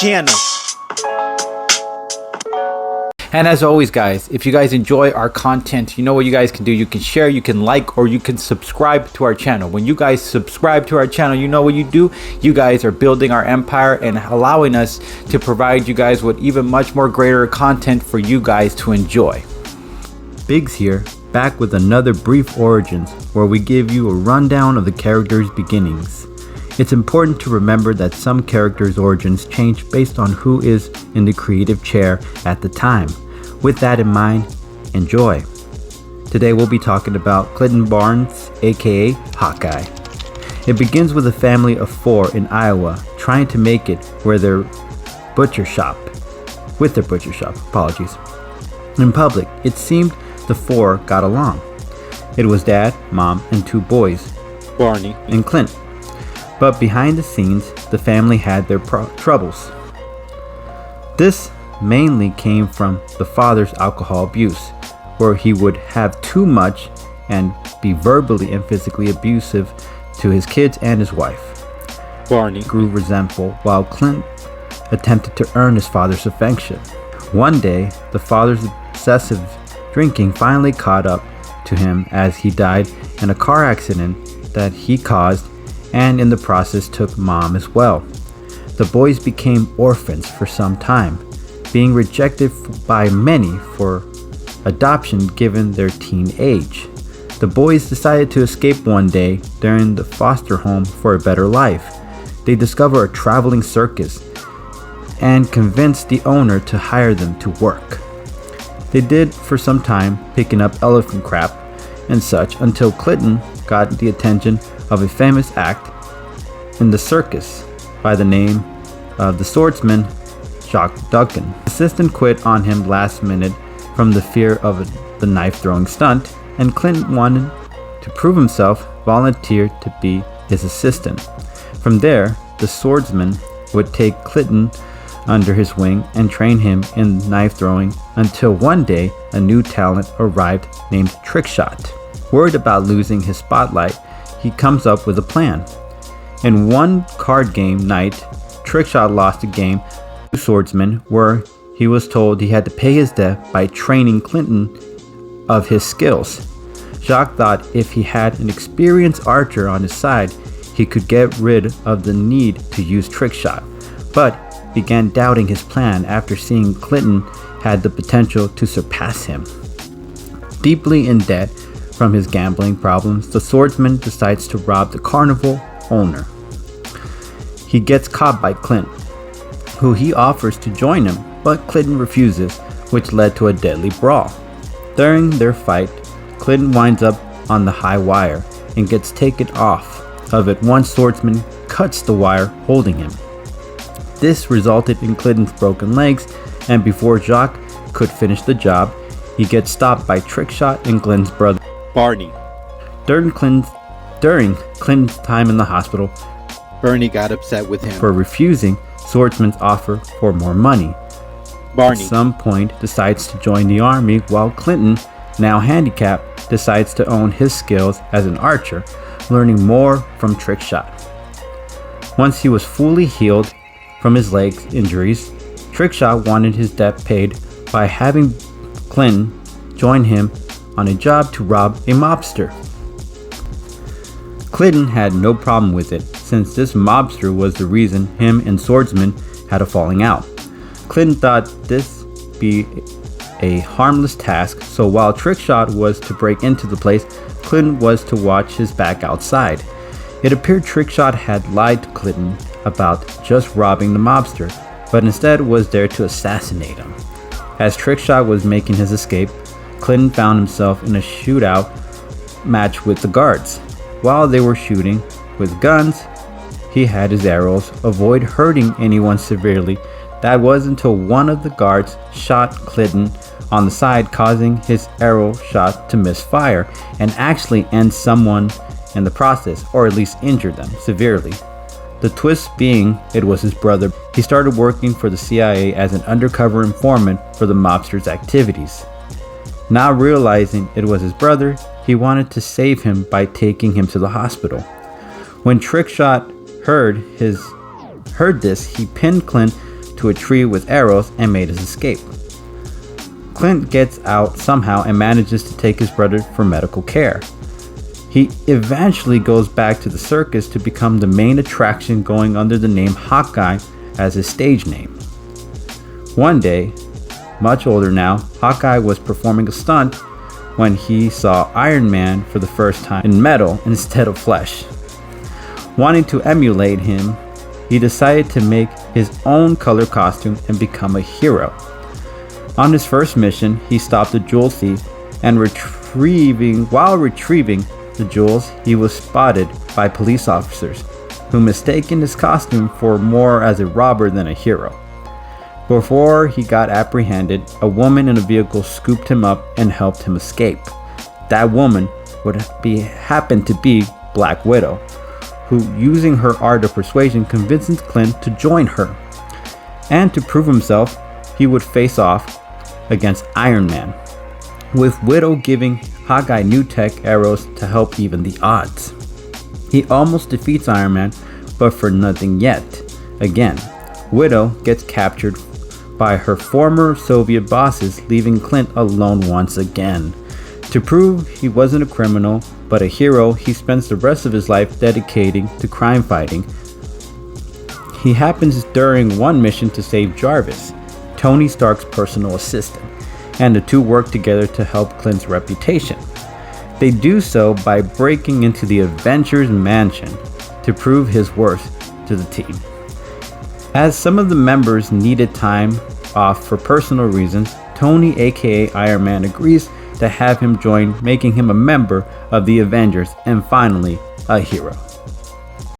channel. And as always, guys, if you guys enjoy our content, you know what you guys can do. You can share, you can like, or you can subscribe to our channel. When you guys subscribe to our channel, you know what you do. You guys are building our empire and allowing us to provide you guys with even much more greater content for you guys to enjoy. Biggs here, back with another brief origins, where we give you a rundown of the character's beginnings. It's important to remember that some characters' origins change based on who is in the creative chair at the time. With that in mind, enjoy. Today we'll be talking about Clinton Barnes, aka Hawkeye. It begins with a family of 4 in Iowa trying to make it with their butcher shop. In public, it seemed the 4 got along. It was Dad, Mom, and 2 boys, Barney and Clint. But behind the scenes, the family had their troubles. This mainly came from the father's alcohol abuse, where he would have too much and be verbally and physically abusive to his kids and his wife. Barney grew resentful while Clint attempted to earn his father's affection. One day, the father's excessive drinking finally caught up to him as he died in a car accident that he caused, and in the process took Mom as well. The boys became orphans for some time, being rejected by many for adoption given their teen age. The boys decided to escape one day during the foster home for a better life. They discover a traveling circus and convince the owner to hire them to work. They did for some time, picking up elephant crap and such, until Clinton got the attention of a famous act in the circus by the name of the swordsman Jacques Duncan. The assistant quit on him last minute from the fear of the knife throwing stunt, and Clinton wanted to prove himself, volunteered to be his assistant. From there, the swordsman would take Clinton under his wing and train him in knife throwing until one day a new talent arrived named Trickshot. Worried about losing his spotlight, he comes up with a plan. In one card game night, Trickshot lost a game to Swordsman where he was told he had to pay his debt by training Clinton of his skills. Jacques thought if he had an experienced archer on his side, he could get rid of the need to use Trickshot, but began doubting his plan after seeing Clinton had the potential to surpass him. Deeply in debt from his gambling problems, the swordsman decides to rob the carnival owner. He gets caught by Clint, who he offers to join him, but Clinton refuses, which led to a deadly brawl. During their fight, Clinton winds up on the high wire and gets taken off of it once swordsman cuts the wire holding him. This resulted in Clinton's broken legs, and before Jacques could finish the job, he gets stopped by Trickshot and Glenn's brother, Barney. During Clinton's time in the hospital, Bernie got upset with him for refusing Swordsman's offer for more money. Barney At some point decides to join the army, while Clinton, now handicapped, decides to own his skills as an archer, learning more from Trickshot. Once he was fully healed from his leg injuries, Trickshot wanted his debt paid by having Clinton join him on a job to rob a mobster. Clinton had no problem with it, since this mobster was the reason him and Swordsman had a falling out. Clinton thought this be a harmless task, so while Trickshot was to break into the place, Clinton was to watch his back outside. It appeared Trickshot had lied to Clinton about just robbing the mobster, but instead was there to assassinate him. As Trickshot was making his escape, Clinton found himself in a shootout match with the guards. While they were shooting with guns, he had his arrows avoid hurting anyone severely. That was until one of the guards shot Clinton on the side, causing his arrow shot to misfire and actually end someone in the process, or at least injure them severely. The twist being it was his brother. He started working for the CIA as an undercover informant for the mobster's activities. Not realizing it was his brother, he wanted to save him by taking him to the hospital. When Trickshot heard this, he pinned Clint to a tree with arrows and made his escape. Clint gets out somehow and manages to take his brother for medical care. He eventually goes back to the circus to become the main attraction, going under the name Hawkeye as his stage name. One day, much older now, Hawkeye was performing a stunt when he saw Iron Man for the first time in metal instead of flesh. Wanting to emulate him, he decided to make his own color costume and become a hero. On his first mission, he stopped a jewel thief, and while retrieving the jewels, he was spotted by police officers who mistaken his costume for more as a robber than a hero. Before he got apprehended, a woman in a vehicle scooped him up and helped him escape. That woman happened to be Black Widow, who, using her art of persuasion, convinces Clint to join her. And to prove himself, he would face off against Iron Man, with Widow giving Hawkeye new tech arrows to help even the odds. He almost defeats Iron Man, but for nothing yet. Again, Widow gets captured by her former Soviet bosses, leaving Clint alone once again. To prove he wasn't a criminal, but a hero, he spends the rest of his life dedicating to crime fighting. He happens during one mission to save Jarvis, Tony Stark's personal assistant, and the two work together to help Clint's reputation. They do so by breaking into the Avengers mansion to prove his worth to the team. As some of the members needed time off for personal reasons, Tony, aka Iron Man, agrees to have him join, making him a member of the Avengers and finally a hero.